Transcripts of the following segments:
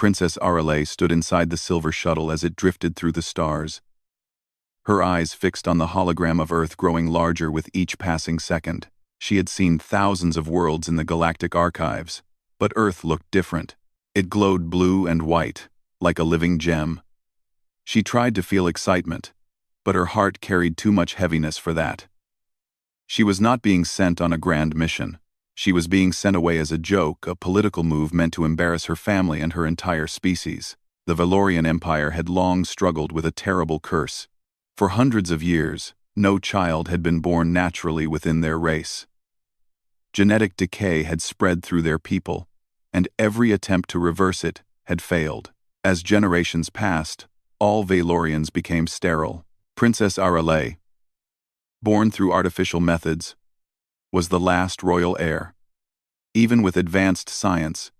Princess Arale stood inside the silver shuttle as it drifted through the stars, her eyes fixed on the hologram of Earth growing larger with each passing second. She had seen thousands of worlds in the galactic archives, but Earth looked different. It glowed blue and white, like a living gem. She tried to feel excitement, but her heart carried too much heaviness for that. She was not being sent on a grand mission. She was being sent away as a joke, a political move meant to embarrass her family and her entire species. The Valorian Empire had long struggled with a terrible curse. For hundreds of years, no child had been born naturally within their race. Genetic decay had spread through their people, and every attempt to reverse it had failed. As generations passed, all Valorians became sterile. Princess Arale, born through artificial methods, was the last royal heir. Even with advanced science,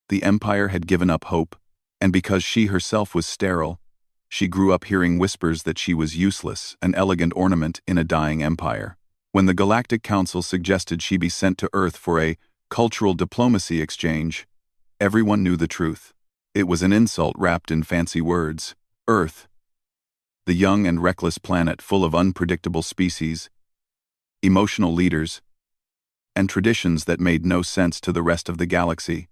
the empire had given up hope, and because she herself was sterile, she grew up hearing whispers that she was useless, an elegant ornament in a dying empire. When the Galactic Council suggested she be sent to Earth for a cultural diplomacy exchange, everyone knew the truth. It was an insult wrapped in fancy words. Earth, the young and reckless planet full of unpredictable species, emotional leaders, and traditions that made no sense to the rest of the galaxy,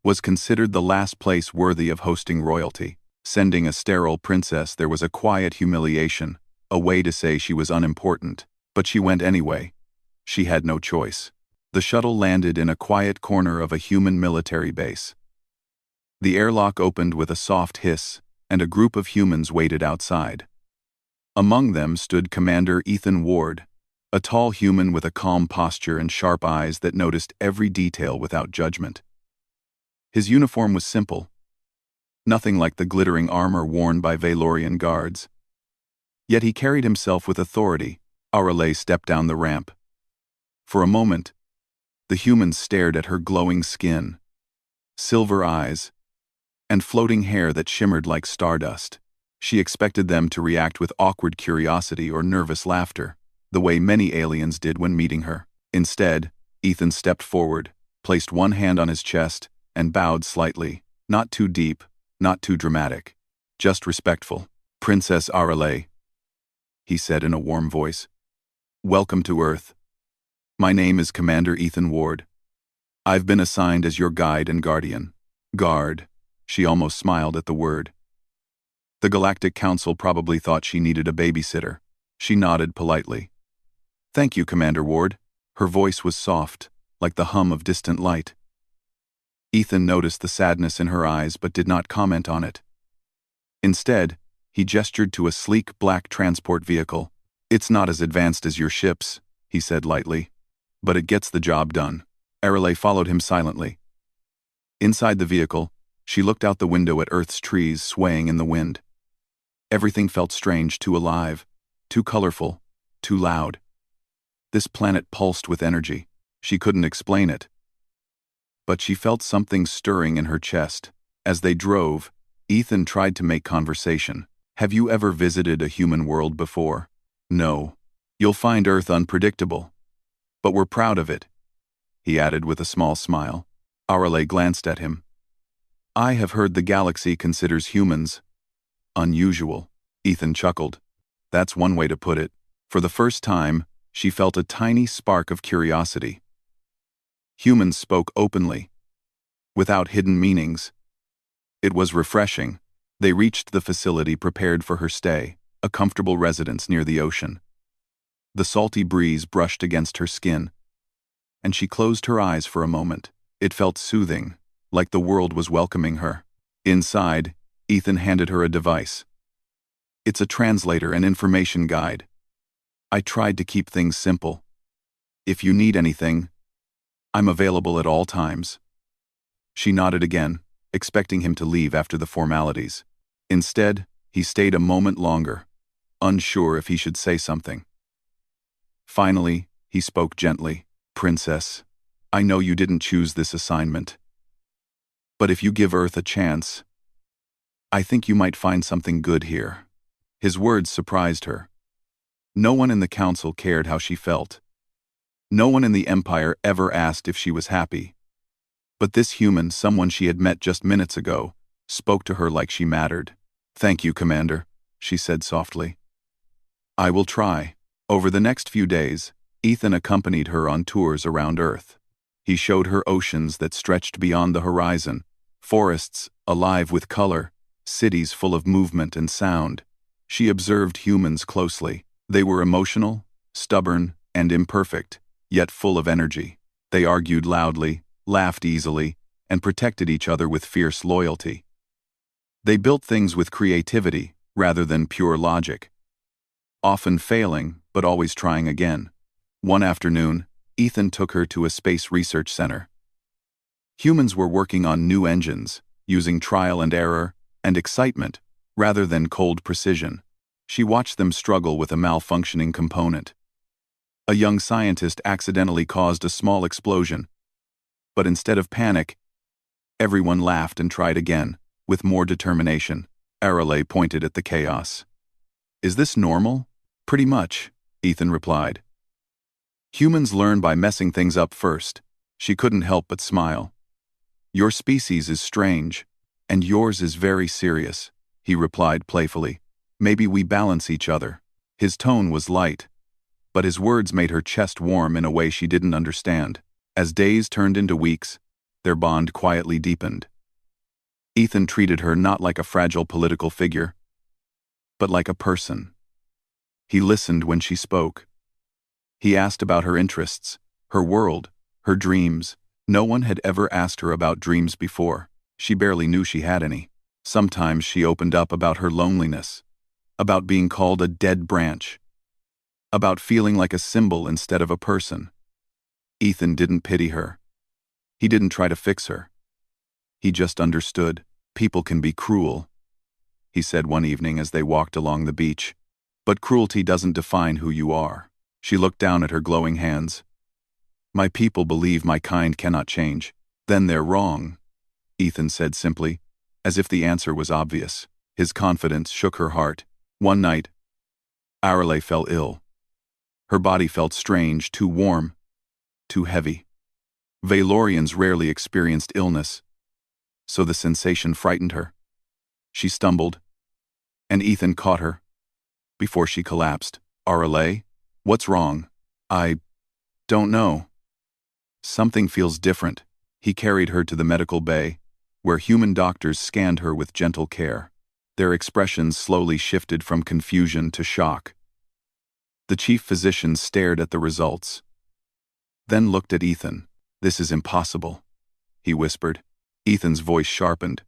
was considered the last place worthy of hosting royalty. Sending a sterile princess there was a quiet humiliation, a way to say she was unimportant, but she went anyway. She had no choice. The shuttle landed in a quiet corner of a human military base. The airlock opened with a soft hiss, and a group of humans waited outside. Among them stood Commander Ethan Ward, a tall human with a calm posture and sharp eyes that noticed every detail without judgment. His uniform was simple, nothing like the glittering armor worn by Valorian guards. Yet he carried himself with authority. Arale stepped down the ramp. For a moment, the humans stared at her glowing skin, silver eyes, and floating hair that shimmered like stardust. She expected them to react with awkward curiosity or nervous laughter, the way many aliens did when meeting her. Instead, Ethan stepped forward, placed one hand on his chest, and bowed slightly, not too deep, not too dramatic, just respectful. Princess Arale, he said in a warm voice. Welcome to Earth. My name is Commander Ethan Ward. I've been assigned as your guide and guardian. Guard. She almost smiled at the word. The Galactic Council probably thought she needed a babysitter. She nodded politely. Thank you, Commander Ward. Her voice was soft, like the hum of distant light. Ethan noticed the sadness in her eyes but did not comment on it. Instead, he gestured to a sleek black transport vehicle. It's not as advanced as your ships, he said lightly, but it gets the job done. Arale followed him silently. Inside the vehicle, she looked out the window at Earth's trees swaying in the wind. Everything felt strange, too alive, too colorful, too loud. This planet pulsed with energy. She couldn't explain it, but she felt something stirring in her chest. As they drove, Ethan tried to make conversation. Have you ever visited a human world before? No. You'll find Earth unpredictable. But we're proud of it, he added with a small smile. Arale glanced at him. I have heard the galaxy considers humans unusual. Ethan chuckled. That's one way to put it. For the first time, she felt a tiny spark of curiosity. Humans spoke openly, without hidden meanings. It was refreshing. They reached the facility prepared for her stay, a comfortable residence near the ocean. The salty breeze brushed against her skin, and she closed her eyes for a moment. It felt soothing, like the world was welcoming her. Inside, Ethan handed her a device. It's a translator and information guide. I tried to keep things simple. If you need anything, I'm available at all times. She nodded again, expecting him to leave after the formalities. Instead, he stayed a moment longer, unsure if he should say something. Finally, he spoke gently. Princess, I know you didn't choose this assignment. But if you give Earth a chance, I think you might find something good here. His words surprised her. No one in the council cared how she felt. No one in the Empire ever asked if she was happy. But this human, someone she had met just minutes ago, spoke to her like she mattered. "Thank you, Commander," she said softly. "I will try." Over the next few days, Ethan accompanied her on tours around Earth. He showed her oceans that stretched beyond the horizon, forests alive with color, cities full of movement and sound. She observed humans closely. They were emotional, stubborn, and imperfect, yet full of energy. They argued loudly, laughed easily, and protected each other with fierce loyalty. They built things with creativity rather than pure logic, often failing but always trying again. One afternoon, Ethan took her to a space research center. Humans were working on new engines, using trial and error and excitement rather than cold precision. She watched them struggle with a malfunctioning component. A young scientist accidentally caused a small explosion, but instead of panic, everyone laughed and tried again, with more determination. Arale pointed at the chaos. "Is this normal?" "Pretty much," Ethan replied. "Humans learn by messing things up first." She couldn't help but smile. "Your species is strange, and yours is very serious," he replied playfully. "Maybe we balance each other." His tone was light, but his words made her chest warm in a way she didn't understand. As days turned into weeks, their bond quietly deepened. Ethan treated her not like a fragile political figure, but like a person. He listened when she spoke. He asked about her interests, her world, her dreams. No one had ever asked her about dreams before. She barely knew she had any. Sometimes she opened up about her loneliness, about being called a dead branch, about feeling like a symbol instead of a person. Ethan didn't pity her. He didn't try to fix her. He just understood. "People can be cruel," he said one evening as they walked along the beach. "But cruelty doesn't define who you are." She looked down at her glowing hands. "My people believe my kind cannot change." "Then they're wrong," Ethan said simply, as if the answer was obvious. His confidence shook her heart. One night, Arale fell ill. Her body felt strange, too warm, too heavy. Valorians rarely experienced illness, so the sensation frightened her. She stumbled, and Ethan caught her before she collapsed. "Arale, what's wrong?" "I don't know. Something feels different." He carried her to the medical bay, where human doctors scanned her with gentle care. Their expressions slowly shifted from confusion to shock. The chief physician stared at the results, then looked at Ethan. "This is impossible," he whispered. Ethan's voice sharpened.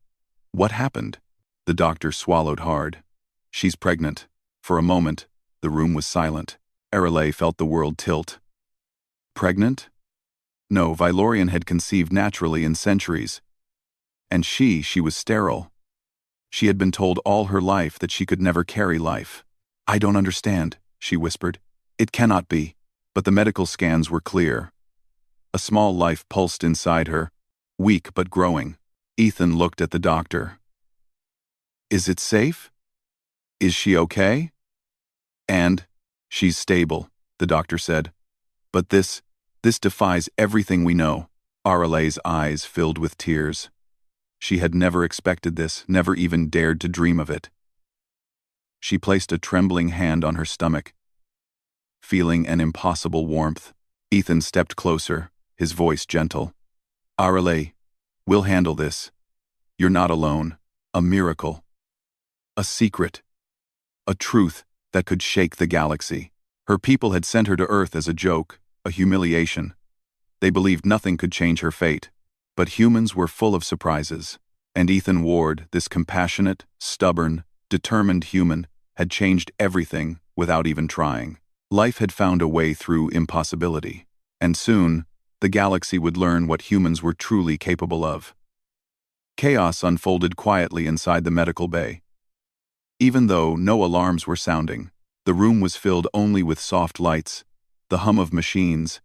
"What happened?" The doctor swallowed hard. "She's pregnant." For a moment, the room was silent. Arale felt the world tilt. Pregnant? No, Valorian had conceived naturally in centuries. And she was sterile. She had been told all her life that she could never carry life. "I don't understand," she whispered. "It cannot be." But the medical scans were clear. A small life pulsed inside her, weak but growing. Ethan looked at the doctor. "Is it safe? Is she okay?" "And she's stable," the doctor said. "But this defies everything we know." Arale's eyes filled with tears. She had never expected this, never even dared to dream of it. She placed a trembling hand on her stomach, feeling an impossible warmth. Ethan stepped closer, his voice gentle. "Arale, we'll handle this. You're not alone. A miracle. A secret. A truth that could shake the galaxy." Her people had sent her to Earth as a joke, a humiliation. They believed nothing could change her fate. But humans were full of surprises. And Ethan Ward, this compassionate, stubborn, determined human, had changed everything without even trying. Life had found a way through impossibility. And soon, the galaxy would learn what humans were truly capable of. Chaos unfolded quietly inside the medical bay. Even though no alarms were sounding, the room was filled only with soft lights, the hum of machines,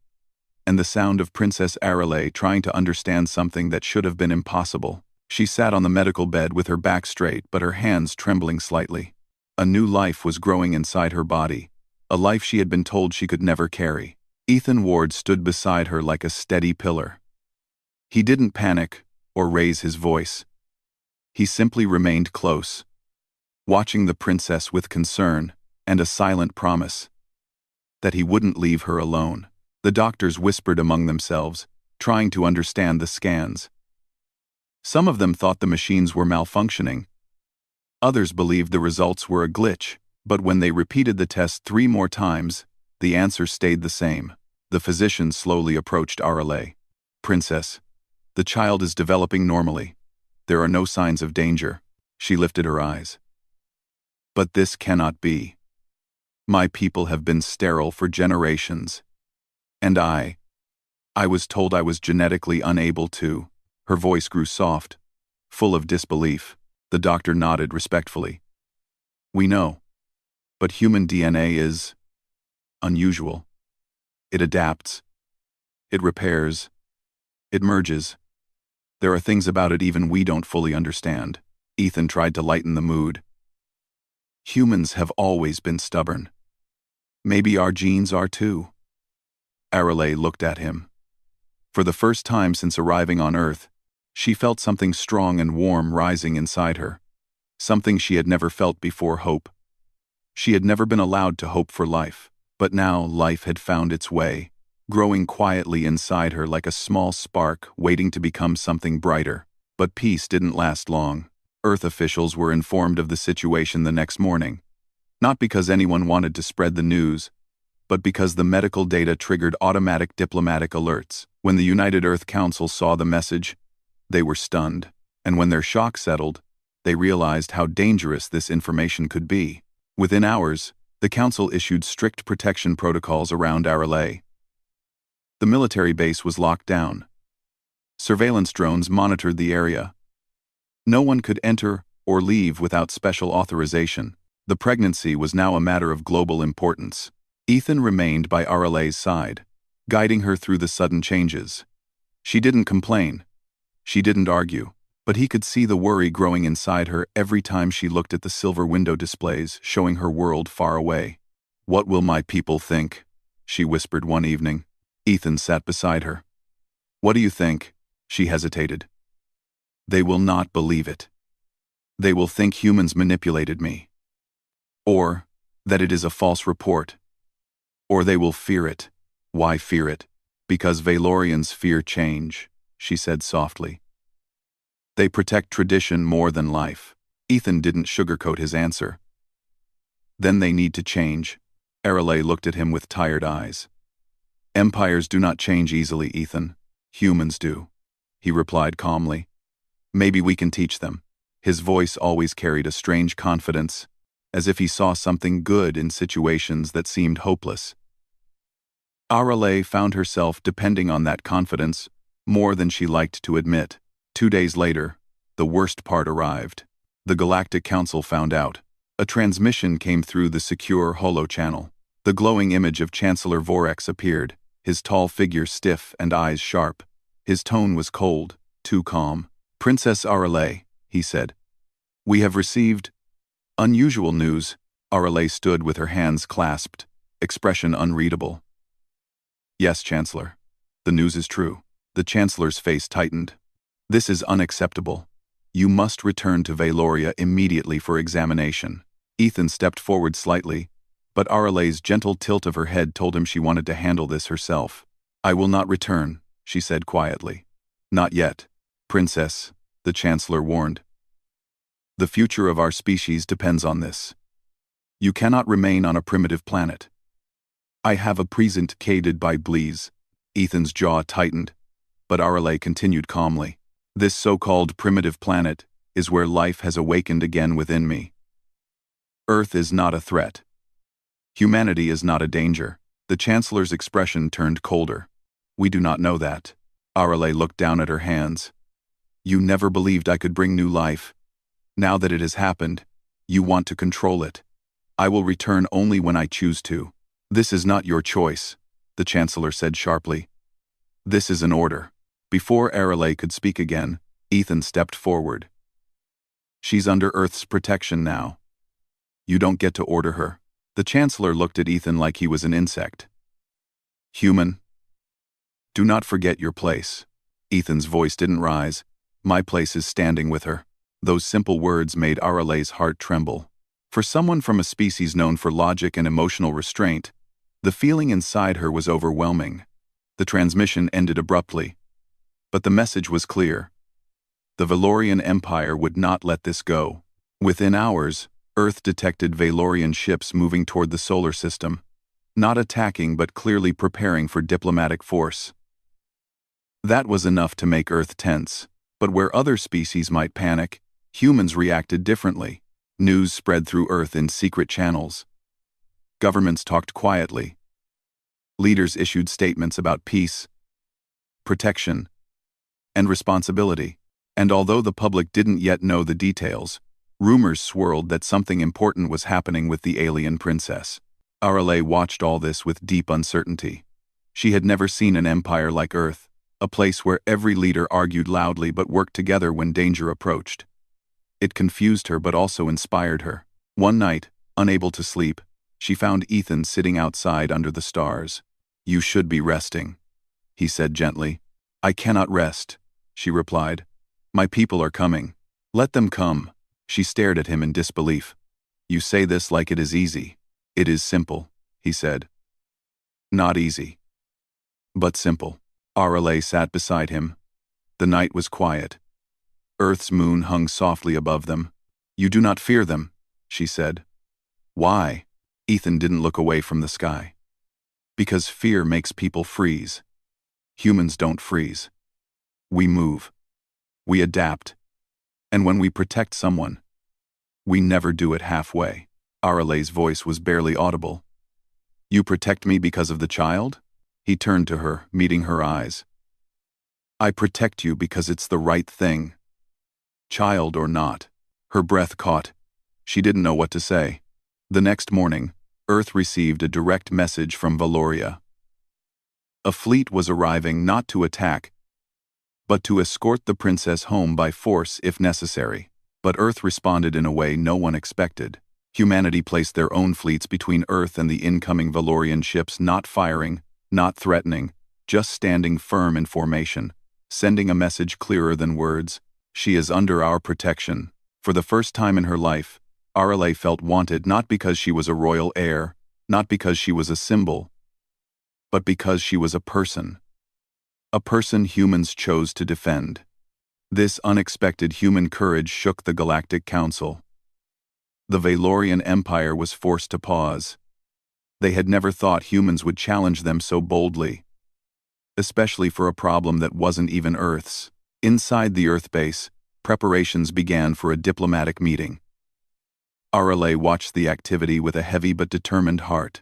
and the sound of Princess Arale trying to understand something that should have been impossible. She sat on the medical bed with her back straight but her hands trembling slightly. A new life was growing inside her body, a life she had been told she could never carry. Ethan Ward stood beside her like a steady pillar. He didn't panic or raise his voice. He simply remained close, watching the princess with concern and a silent promise that he wouldn't leave her alone. The doctors whispered among themselves, trying to understand the scans. Some of them thought the machines were malfunctioning. Others believed the results were a glitch, but when they repeated the test 3 more times, the answer stayed the same. The physician slowly approached RLA. "Princess, the child is developing normally. There are no signs of danger." She lifted her eyes. "But this cannot be. My people have been sterile for generations. And I was told I was genetically unable to." Her voice grew soft, full of disbelief. The doctor nodded respectfully. "We know. But human DNA is unusual. It adapts. It repairs. It merges. There are things about it even we don't fully understand." Ethan tried to lighten the mood. "Humans have always been stubborn. Maybe our genes are too." Arale looked at him. For the first time since arriving on Earth, she felt something strong and warm rising inside her. Something she had never felt before: hope. She had never been allowed to hope for life, but now life had found its way, growing quietly inside her like a small spark waiting to become something brighter. But peace didn't last long. Earth officials were informed of the situation the next morning, not because anyone wanted to spread the news, but because the medical data triggered automatic diplomatic alerts. When the United Earth Council saw the message, they were stunned, and when their shock settled, they realized how dangerous this information could be. Within hours, the Council issued strict protection protocols around Arale. The military base was locked down. Surveillance drones monitored the area. No one could enter or leave without special authorization. The pregnancy was now a matter of global importance. Ethan remained by Arale's side, guiding her through the sudden changes. She didn't complain. She didn't argue, but he could see the worry growing inside her every time she looked at the silver window displays showing her world far away. "What will my people think?" she whispered one evening. Ethan sat beside her. "What do you think?" She hesitated. "They will not believe it. They will think humans manipulated me. Or that it is a false report. Or they will fear it." "Why fear it?" "Because Valorians fear change," she said softly. "They protect tradition more than life." Ethan didn't sugarcoat his answer. "Then they need to change." Arale looked at him with tired eyes. "Empires do not change easily, Ethan. Humans do," he replied calmly. "Maybe we can teach them." His voice always carried a strange confidence, as if he saw something good in situations that seemed hopeless. Arale found herself depending on that confidence more than she liked to admit. 2 days later, the worst part arrived. The Galactic Council found out. A transmission came through the secure holo channel. The glowing image of Chancellor Vorex appeared, his tall figure stiff and eyes sharp. His tone was cold, too calm. "Princess Arale," he said, "we have received unusual news." Arale stood with her hands clasped, expression unreadable. "Yes, Chancellor. The news is true." The Chancellor's face tightened. "This is unacceptable. You must return to Valoria immediately for examination." Ethan stepped forward slightly, but Arale's gentle tilt of her head told him she wanted to handle this herself. "I will not return," she said quietly. "Not yet, Princess," the Chancellor warned. "The future of our species depends on this. You cannot remain on a primitive planet." "I have a present caded by Blees." Ethan's jaw tightened, but Arale continued calmly. "This so-called primitive planet is where life has awakened again within me. Earth is not a threat. Humanity is not a danger." The Chancellor's expression turned colder. "We do not know that." Arale looked down at her hands. "You never believed I could bring new life. Now that it has happened, you want to control it. I will return only when I choose to." "This is not your choice," the Chancellor said sharply. "This is an order." Before Arale could speak again, Ethan stepped forward. "She's under Earth's protection now. You don't get to order her." The Chancellor looked at Ethan like he was an insect. "Human, do not forget your place." Ethan's voice didn't rise. My place is standing with her. Those simple words made Aralay's heart tremble. For someone from a species known for logic and emotional restraint, the feeling inside her was overwhelming. The transmission ended abruptly. But the message was clear. The Valorian Empire would not let this go. Within hours, Earth detected Valorian ships moving toward the solar system, not attacking but clearly preparing for diplomatic force. That was enough to make Earth tense, but where other species might panic, humans reacted differently. News spread through Earth in secret channels. Governments talked quietly. Leaders issued statements about peace, protection, and responsibility. And although the public didn't yet know the details, rumors swirled that something important was happening with the alien princess. Arale watched all this with deep uncertainty. She had never seen an empire like Earth, a place where every leader argued loudly but worked together when danger approached. It confused her but also inspired her. One night, unable to sleep, she found Ethan sitting outside under the stars. "You should be resting," he said gently. "I cannot rest," she replied. "My people are coming. Let them come." She stared at him in disbelief. "You say this like it is easy." "It is simple," he said. "Not easy, but simple." Arale sat beside him. The night was quiet. Earth's moon hung softly above them. "You do not fear them," she said. "Why?" Ethan didn't look away from the sky. "Because fear makes people freeze. Humans don't freeze. We move. We adapt. And when we protect someone, we never do it halfway." Arale's voice was barely audible. "You protect me because of the child?" He turned to her, meeting her eyes. "I protect you because it's the right thing. Child or not." Her breath caught. She didn't know what to say. The next morning, Earth received a direct message from Valoria. A fleet was arriving not to attack, but to escort the princess home by force if necessary. But Earth responded in a way no one expected. Humanity placed their own fleets between Earth and the incoming Valorian ships, not firing, not threatening, just standing firm in formation, sending a message clearer than words. "She is under our protection." For the first time in her life, Arale felt wanted not because she was a royal heir, not because she was a symbol, but because she was a person. A person humans chose to defend. This unexpected human courage shook the Galactic Council. The Valorian Empire was forced to pause. They had never thought humans would challenge them so boldly, especially for a problem that wasn't even Earth's. Inside the Earth base, preparations began for a diplomatic meeting. Arale watched the activity with a heavy but determined heart.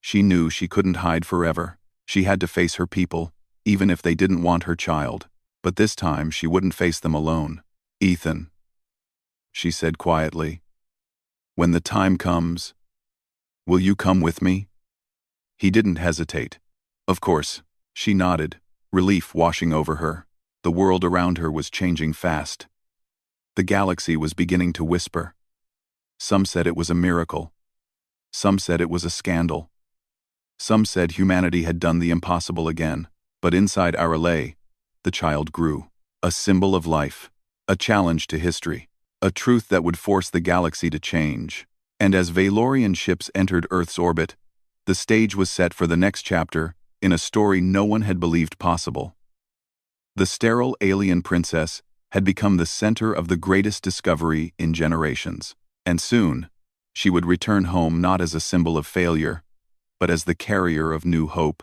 She knew she couldn't hide forever. She had to face her people, even if they didn't want her child. But this time she wouldn't face them alone. "Ethan," she said quietly, "when the time comes, will you come with me?" He didn't hesitate. "Of course," she nodded, relief washing over her. The world around her was changing fast. The galaxy was beginning to whisper. Some said it was a miracle. Some said it was a scandal. Some said humanity had done the impossible again. But inside Arale, the child grew. A symbol of life. A challenge to history. A truth that would force the galaxy to change. And as Valorian ships entered Earth's orbit, the stage was set for the next chapter in a story no one had believed possible. The sterile alien princess had become the center of the greatest discovery in generations. And soon, she would return home not as a symbol of failure, but as the carrier of new hope.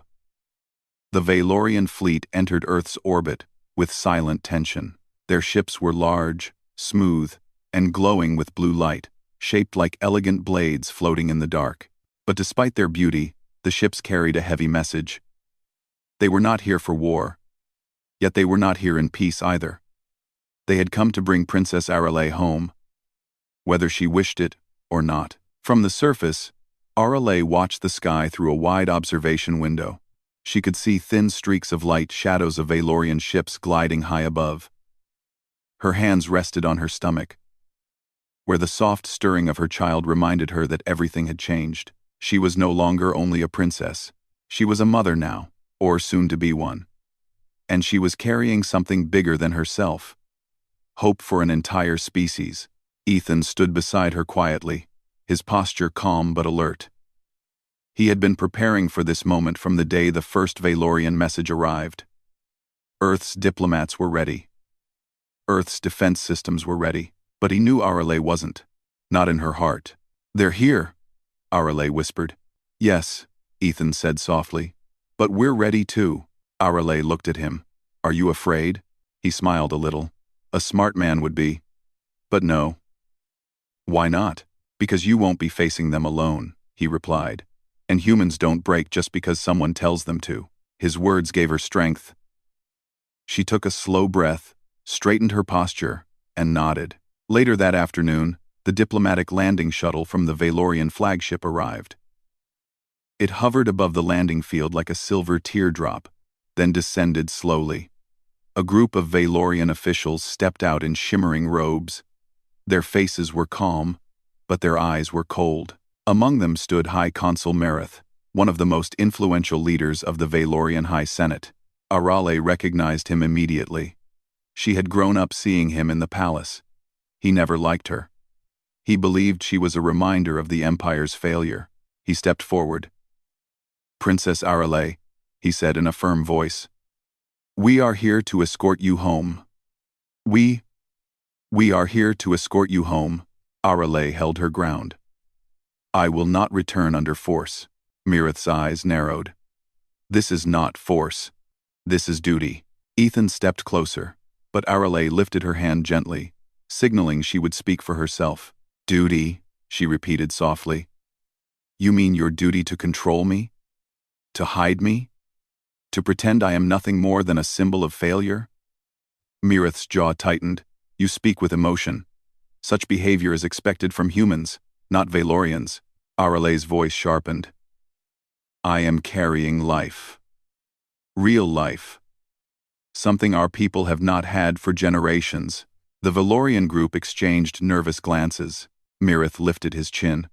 The Valorian fleet entered Earth's orbit with silent tension. Their ships were large, smooth, and glowing with blue light, shaped like elegant blades floating in the dark. But despite their beauty, the ships carried a heavy message. They were not here for war, yet they were not here in peace either. They had come to bring Princess Arale home, whether she wished it or not. From the surface, Arale watched the sky through a wide observation window. She could see thin streaks of light, shadows of Valorian ships gliding high above. Her hands rested on her stomach, where the soft stirring of her child reminded her that everything had changed. She was no longer only a princess. She was a mother now, or soon to be one. And she was carrying something bigger than herself. Hope for an entire species. Ethan stood beside her quietly, his posture calm but alert. He had been preparing for this moment from the day the first Valorian message arrived. Earth's diplomats were ready. Earth's defense systems were ready, but he knew Arale wasn't. Not in her heart. "They're here," Arale whispered. "Yes," Ethan said softly. "But we're ready too." Arale looked at him. "Are you afraid?" He smiled a little. A smart man would be. "But no." "Why not?" "Because you won't be facing them alone," he replied. "And humans don't break just because someone tells them to." His words gave her strength. She took a slow breath, straightened her posture, and nodded. Later that afternoon, the diplomatic landing shuttle from the Valorian flagship arrived. It hovered above the landing field like a silver teardrop, then descended slowly. A group of Valorian officials stepped out in shimmering robes. Their faces were calm, but their eyes were cold. Among them stood High Consul Merith, one of the most influential leaders of the Valorian High Senate. Arale recognized him immediately. She had grown up seeing him in the palace. He never liked her. He believed she was a reminder of the Empire's failure. He stepped forward. "Princess Arale," he said in a firm voice, "we are here to escort you home." We are here to escort you home." Arale held her ground. "I will not return under force." Mirith's eyes narrowed. "This is not force. This is duty." Ethan stepped closer, but Arale lifted her hand gently, signaling she would speak for herself. "Duty," she repeated softly. "You mean your duty to control me? To hide me? To pretend I am nothing more than a symbol of failure?" Mirith's jaw tightened. "You speak with emotion. Such behavior is expected from humans, not Valorians." Arale's voice sharpened. "I am carrying life. Real life. Something our people have not had for generations." The Valorian group exchanged nervous glances. Mirith lifted his chin.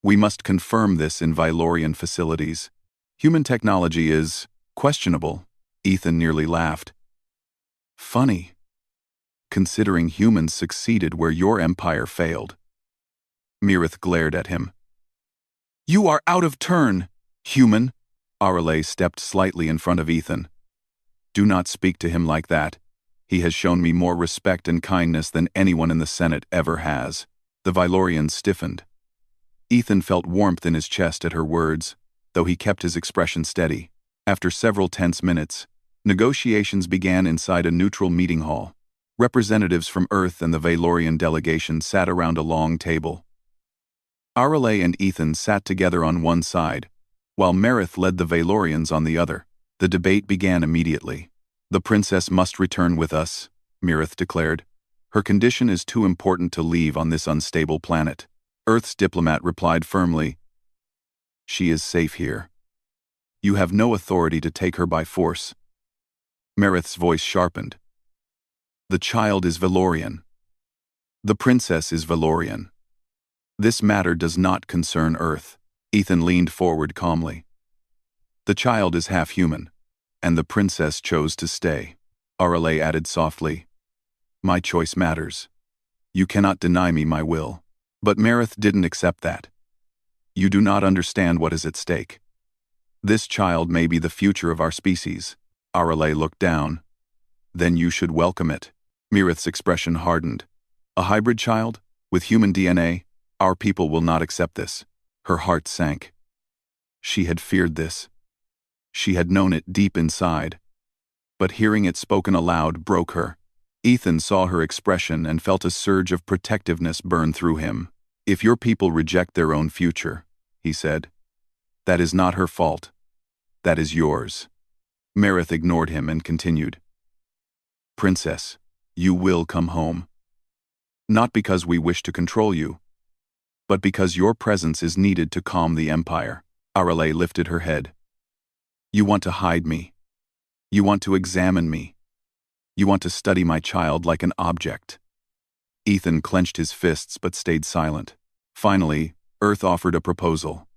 "We must confirm this in Valorian facilities. Human technology is questionable." Ethan nearly laughed. "Funny. Considering humans succeeded where your empire failed." Mirith glared at him. "You are out of turn, human." Arale stepped slightly in front of Ethan. "Do not speak to him like that. He has shown me more respect and kindness than anyone in the Senate ever has." The Valorian stiffened. Ethan felt warmth in his chest at her words, though he kept his expression steady. After several tense minutes, negotiations began inside a neutral meeting hall. Representatives from Earth and the Valorian delegation sat around a long table. Arale and Ethan sat together on one side, while Merith led the Valorians on the other. The debate began immediately. "The princess must return with us," Mirith declared. "Her condition is too important to leave on this unstable planet." Earth's diplomat replied firmly, "She is safe here. You have no authority to take her by force." Merith's voice sharpened. "The child is Valorian. The princess is Valorian. This matter does not concern Earth." Ethan leaned forward calmly. "The child is half human, and the princess chose to stay." Arale added softly, "My choice matters. You cannot deny me my will." But Merith didn't accept that. "You do not understand what is at stake. This child may be the future of our species." Arale looked down. "Then you should welcome it." Mirith's expression hardened. "A hybrid child? With human DNA? Our people will not accept this." Her heart sank. She had feared this. She had known it deep inside. But hearing it spoken aloud broke her. Ethan saw her expression and felt a surge of protectiveness burn through him. "If your people reject their own future," he said, "that is not her fault. That is yours." Merith ignored him and continued. "Princess, you will come home. Not because we wish to control you, but because your presence is needed to calm the Empire." Arale lifted her head. "You want to hide me. You want to examine me. You want to study my child like an object." Ethan clenched his fists but stayed silent. Finally, Earth offered a proposal.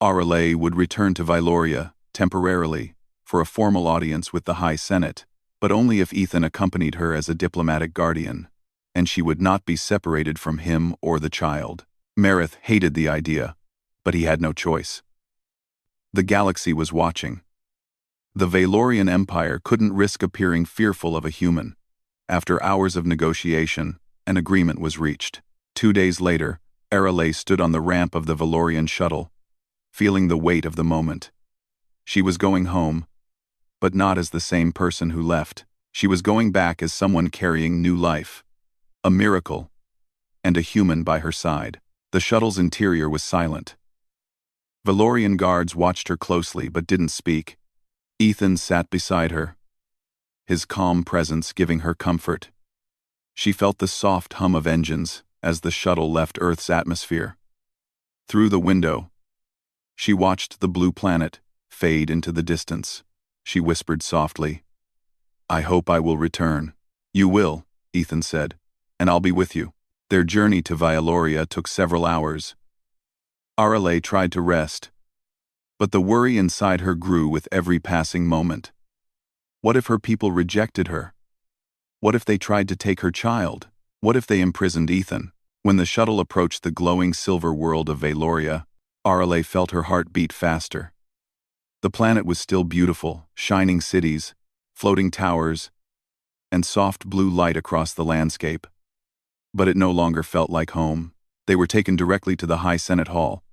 Arale would return to Valoria, temporarily, for a formal audience with the High Senate, but only if Ethan accompanied her as a diplomatic guardian, and she would not be separated from him or the child. Marith hated the idea, but he had no choice. The galaxy was watching. The Valorian Empire couldn't risk appearing fearful of a human. After hours of negotiation, an agreement was reached. 2 days later, Arale stood on the ramp of the Valorian shuttle, feeling the weight of the moment. She was going home, but not as the same person who left. She was going back as someone carrying new life, a miracle, and a human by her side. The shuttle's interior was silent. Valorian guards watched her closely but didn't speak. Ethan sat beside her, his calm presence giving her comfort. She felt the soft hum of engines as the shuttle left Earth's atmosphere. Through the window, she watched the blue planet fade into the distance. She whispered softly, "I hope I will return." "You will," Ethan said, "and I'll be with you." Their journey to Vialoria took several hours. Arale tried to rest, but the worry inside her grew with every passing moment. What if her people rejected her? What if they tried to take her child? What if they imprisoned Ethan? When the shuttle approached the glowing silver world of Valoria, Arale felt her heart beat faster. The planet was still beautiful, shining cities, floating towers, and soft blue light across the landscape. But it no longer felt like home. They were taken directly to the High Senate Hall,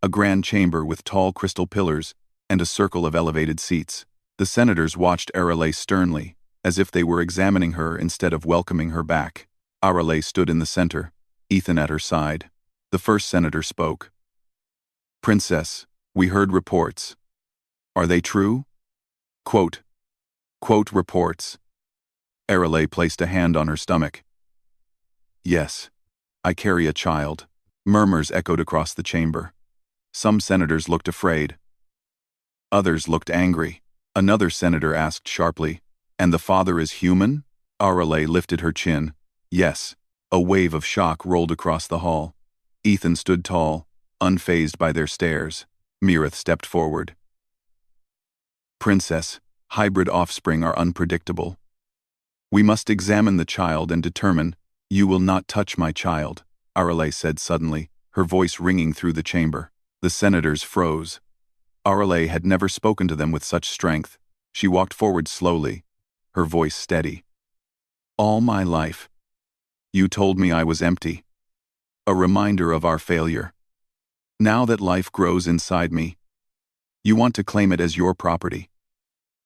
a grand chamber with tall crystal pillars and a circle of elevated seats. The senators watched Arale sternly, as if they were examining her instead of welcoming her back. Arale stood in the center, Ethan at her side. The first senator spoke. "Princess, we heard reports. Are they true?" Quote reports. Arale placed a hand on her stomach. "Yes, I carry a child." Murmurs echoed across the chamber. Some senators looked afraid. Others looked angry. Another senator asked sharply, "And the father is human?" Arale lifted her chin. "Yes." A wave of shock rolled across the hall. Ethan stood tall, unfazed by their stares. Mirith stepped forward. "Princess, hybrid offspring are unpredictable. We must examine the child and determine." "You will not touch my child," Arale said suddenly, her voice ringing through the chamber. The senators froze. Arale had never spoken to them with such strength. She walked forward slowly, her voice steady. "All my life, you told me I was empty. A reminder of our failure. Now that life grows inside me, you want to claim it as your property.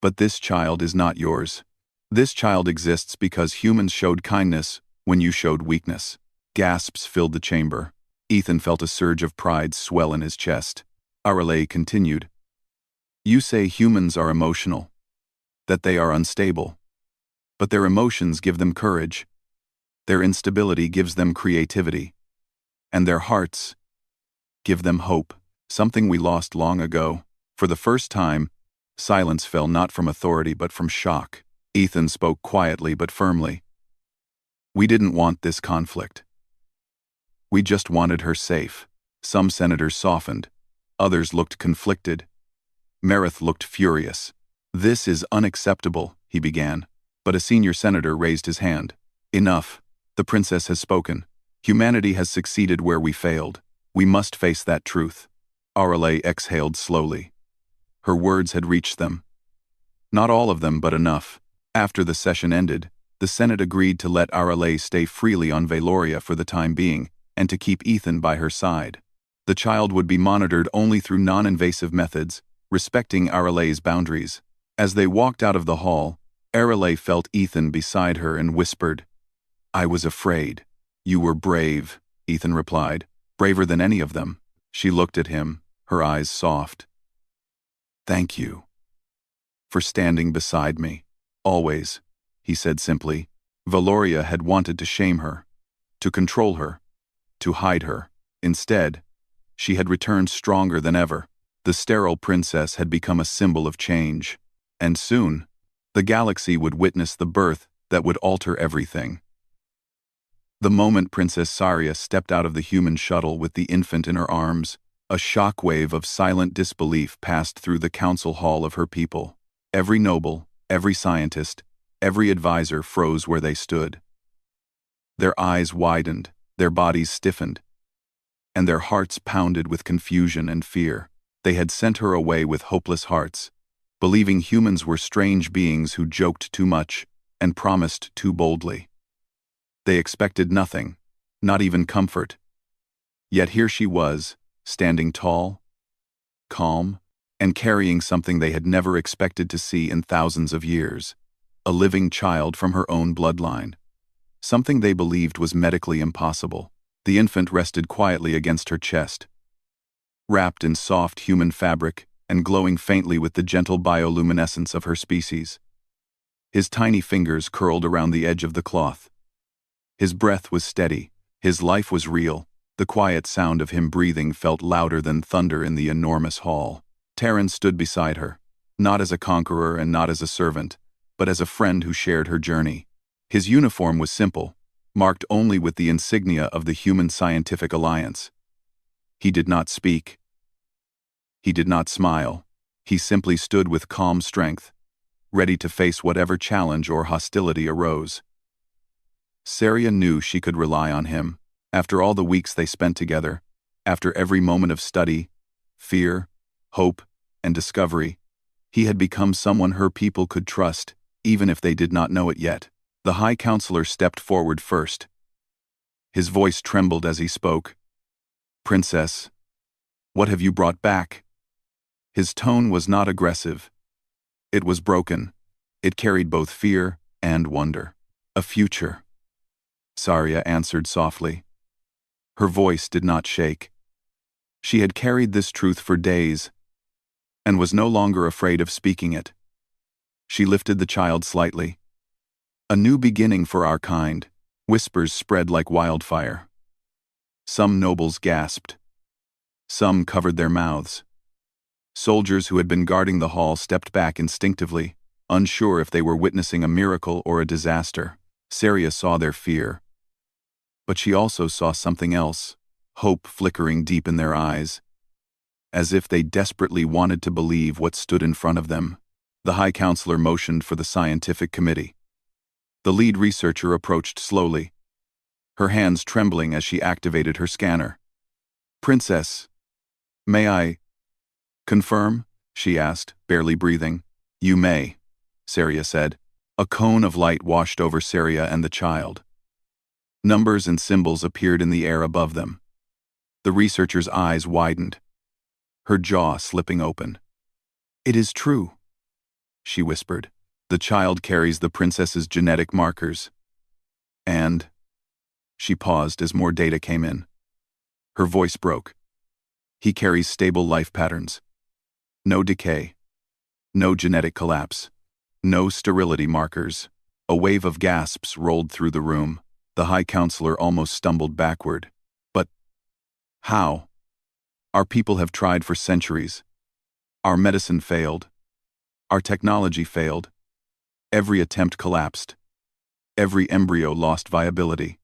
But this child is not yours. This child exists because humans showed kindness when you showed weakness." Gasps filled the chamber. Ethan felt a surge of pride swell in his chest. Arale continued, "You say humans are emotional, that they are unstable. But their emotions give them courage. Their instability gives them creativity. And their hearts give them hope, something we lost long ago." For the first time, silence fell not from authority but from shock. Ethan spoke quietly but firmly. "We didn't want this conflict. We just wanted her safe." Some senators softened. Others looked conflicted. Marith looked furious. "This is unacceptable," he began, but a senior senator raised his hand. "Enough. The princess has spoken. Humanity has succeeded where we failed. We must face that truth." Arale exhaled slowly. Her words had reached them. Not all of them, but enough. After the session ended, the Senate agreed to let Arale stay freely on Valoria for the time being, and to keep Ethan by her side. The child would be monitored only through non-invasive methods, respecting Arale's boundaries. As they walked out of the hall, Arale felt Ethan beside her and whispered, "I was afraid." "You were brave," Ethan replied, "braver than any of them." She looked at him, her eyes soft. "Thank you for standing beside me. Always," he said simply. Valoria had wanted to shame her, to control her, to hide her. Instead, she had returned stronger than ever. The sterile princess had become a symbol of change. And soon, the galaxy would witness the birth that would alter everything. The moment Princess Saria stepped out of the human shuttle with the infant in her arms, a shockwave of silent disbelief passed through the council hall of her people. Every noble, every scientist, every advisor froze where they stood. Their eyes widened, their bodies stiffened, and their hearts pounded with confusion and fear. They had sent her away with hopeless hearts, believing humans were strange beings who joked too much and promised too boldly. They expected nothing, not even comfort. Yet here she was, standing tall, calm, and carrying something they had never expected to see in thousands of years, a living child from her own bloodline. Something they believed was medically impossible. The infant rested quietly against her chest, wrapped in soft human fabric and glowing faintly with the gentle bioluminescence of her species. His tiny fingers curled around the edge of the cloth. His breath was steady, his life was real. The quiet sound of him breathing felt louder than thunder in the enormous hall. Terran stood beside her, not as a conqueror and not as a servant, but as a friend who shared her journey. His uniform was simple, marked only with the insignia of the Human Scientific Alliance. He did not speak. He did not smile. He simply stood with calm strength, ready to face whatever challenge or hostility arose. Saria knew she could rely on him. After all the weeks they spent together, after every moment of study, fear, hope, and discovery, he had become someone her people could trust, even if they did not know it yet. The High Counselor stepped forward first. His voice trembled as he spoke. "Princess, what have you brought back?" His tone was not aggressive. It was broken. It carried both fear and wonder. "A future," Saria answered softly. Her voice did not shake. She had carried this truth for days, and was no longer afraid of speaking it. She lifted the child slightly. "A new beginning for our kind." Whispers spread like wildfire. Some nobles gasped. Some covered their mouths. Soldiers who had been guarding the hall stepped back instinctively, unsure if they were witnessing a miracle or a disaster. Saria saw their fear. But she also saw something else, hope flickering deep in their eyes, as if they desperately wanted to believe what stood in front of them. The High Counselor motioned for the scientific committee. The lead researcher approached slowly, her hands trembling as she activated her scanner. "Princess, may I confirm?" she asked, barely breathing. "You may," Saria said. A cone of light washed over Saria and the child. Numbers and symbols appeared in the air above them. The researcher's eyes widened, her jaw slipping open. "It is true," she whispered. "The child carries the princess's genetic markers. And—" She paused as more data came in. Her voice broke. "He carries stable life patterns. No decay. No genetic collapse. No sterility markers." A wave of gasps rolled through the room. The High Counselor almost stumbled backward. "But how? Our people have tried for centuries. Our medicine failed. Our technology failed. Every attempt collapsed. Every embryo lost viability."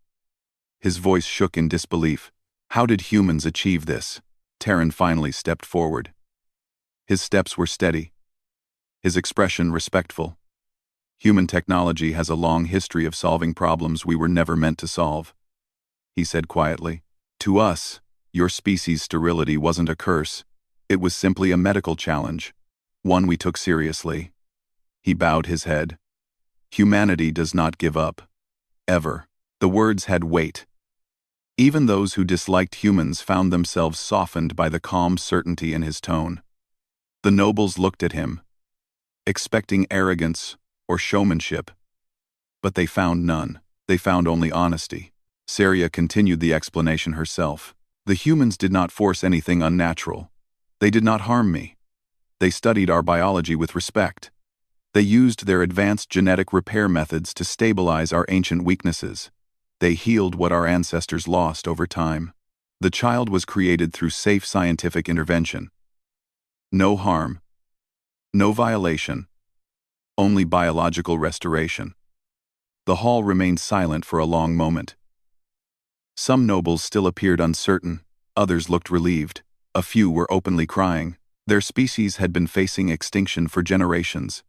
His voice shook in disbelief. "How did humans achieve this?" Terran finally stepped forward. His steps were steady, his expression respectful. "Human technology has a long history of solving problems we were never meant to solve," he said quietly. "To us, your species' sterility wasn't a curse. It was simply a medical challenge, one we took seriously." He bowed his head. "Humanity does not give up. Ever." The words had weight. Even those who disliked humans found themselves softened by the calm certainty in his tone. The nobles looked at him, expecting arrogance or showmanship. But they found none. They found only honesty. Saria continued the explanation herself. "The humans did not force anything unnatural. They did not harm me. They studied our biology with respect. They used their advanced genetic repair methods to stabilize our ancient weaknesses. They healed what our ancestors lost over time. The child was created through safe scientific intervention. No harm. No violation. Only biological restoration." The hall remained silent for a long moment. Some nobles still appeared uncertain, others looked relieved. A few were openly crying. Their species had been facing extinction for generations,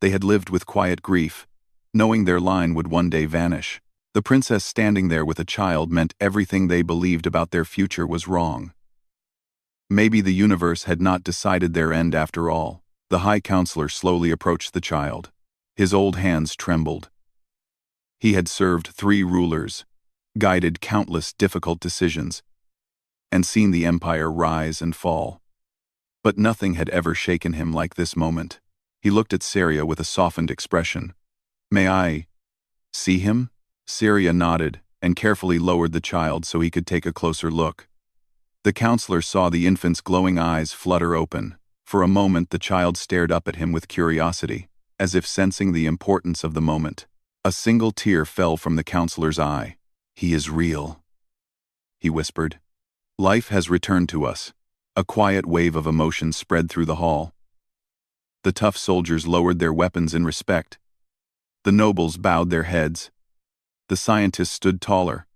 They had lived with quiet grief, knowing their line would one day vanish. The princess standing there with a child meant everything they believed about their future was wrong. Maybe the universe had not decided their end after all. The High Counselor slowly approached the child. His old hands trembled. He had served 3 rulers, guided countless difficult decisions, and seen the empire rise and fall. But nothing had ever shaken him like this moment. He looked at Saria with a softened expression. "May I see him?" Saria nodded and carefully lowered the child so he could take a closer look. The counselor saw the infant's glowing eyes flutter open. For a moment the child stared up at him with curiosity, as if sensing the importance of the moment. A single tear fell from the counselor's eye. "He is real," he whispered. "Life has returned to us." A quiet wave of emotion spread through the hall. The tough soldiers lowered their weapons in respect. The nobles bowed their heads. The scientists stood taller.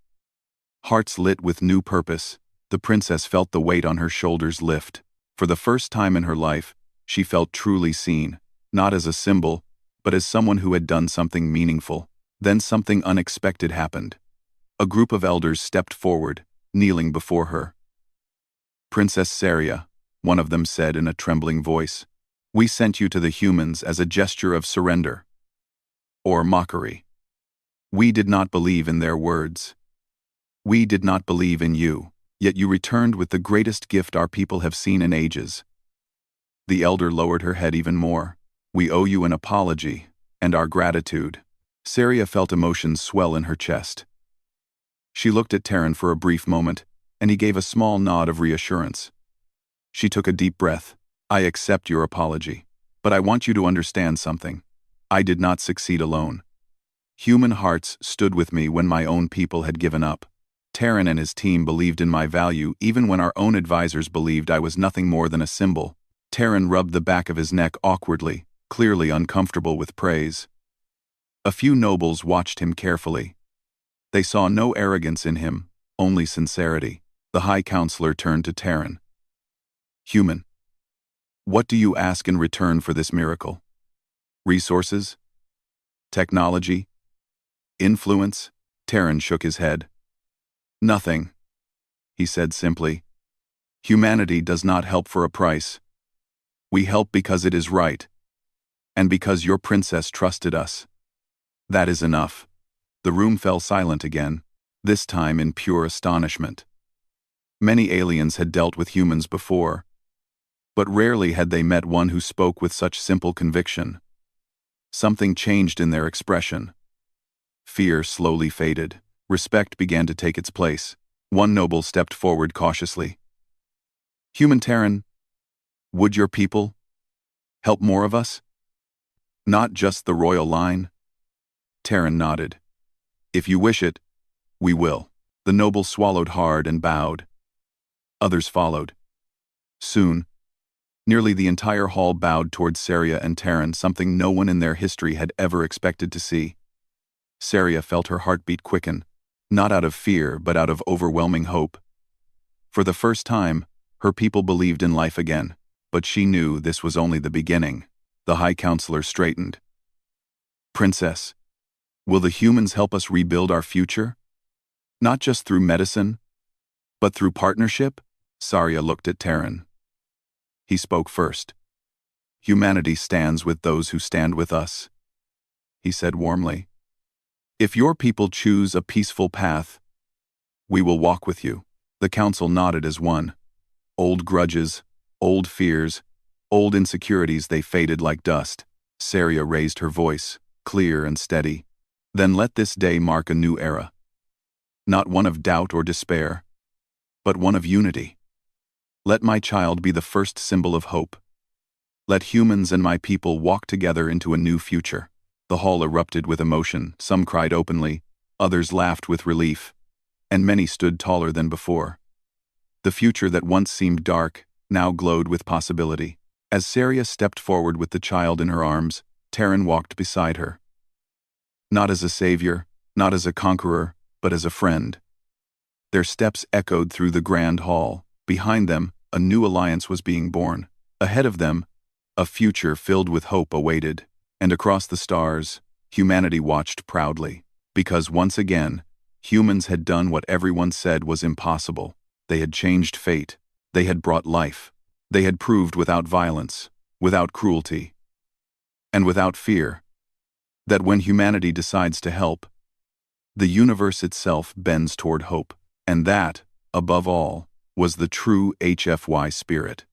Hearts lit with new purpose, the princess felt the weight on her shoulders lift. For the first time in her life, she felt truly seen, not as a symbol, but as someone who had done something meaningful. Then something unexpected happened. A group of elders stepped forward, kneeling before her. "Princess Saria," one of them said in a trembling voice, "we sent you to the humans as a gesture of surrender." Or mockery. "We did not believe in their words. We did not believe in you, yet you returned with the greatest gift our people have seen in ages." The elder lowered her head even more. "We owe you an apology, and our gratitude." Saria felt emotions swell in her chest. She looked at Terran for a brief moment, and he gave a small nod of reassurance. She took a deep breath. "I accept your apology, but I want you to understand something. I did not succeed alone. Human hearts stood with me when my own people had given up. Terran and his team believed in my value even when our own advisors believed I was nothing more than a symbol." Terran rubbed the back of his neck awkwardly, clearly uncomfortable with praise. A few nobles watched him carefully. They saw no arrogance in him, only sincerity. The High Counselor turned to Terran. "Human, what do you ask in return for this miracle? Resources? Technology? Influence?" Terran shook his head. "Nothing," he said simply. "Humanity does not help for a price. We help because it is right, and because your princess trusted us. That is enough." The room fell silent again, this time in pure astonishment. Many aliens had dealt with humans before, but rarely had they met one who spoke with such simple conviction. Something changed in their expression. Fear slowly faded. Respect began to take its place. One noble stepped forward cautiously. "Human Terran, would your people help more of us? Not just the royal line?" Terran nodded. "If you wish it, we will." The noble swallowed hard and bowed. Others followed. Soon, nearly the entire hall bowed towards Saria and Terran, something no one in their history had ever expected to see. Saria felt her heartbeat quicken, not out of fear but out of overwhelming hope. For the first time, her people believed in life again, but she knew this was only the beginning. The High Counselor straightened. "Princess, will the humans help us rebuild our future? Not just through medicine, but through partnership?" Saria looked at Terran. He spoke first. "Humanity stands with those who stand with us," he said warmly. "If your people choose a peaceful path, we will walk with you." The council nodded as one. Old grudges, old fears, old insecurities, they faded like dust. Saria raised her voice, clear and steady. "Then let this day mark a new era. Not one of doubt or despair, but one of unity. Let my child be the first symbol of hope. Let humans and my people walk together into a new future." The hall erupted with emotion. Some cried openly, others laughed with relief, and many stood taller than before. The future that once seemed dark now glowed with possibility. As Saria stepped forward with the child in her arms, Terran walked beside her. Not as a savior, not as a conqueror, but as a friend. Their steps echoed through the grand hall. Behind them, a new alliance was being born. Ahead of them, a future filled with hope awaited. And across the stars, humanity watched proudly, because once again, humans had done what everyone said was impossible. They had changed fate. They had brought life. They had proved without violence, without cruelty, and without fear, that when humanity decides to help, the universe itself bends toward hope. And that, above all, was the true HFY spirit.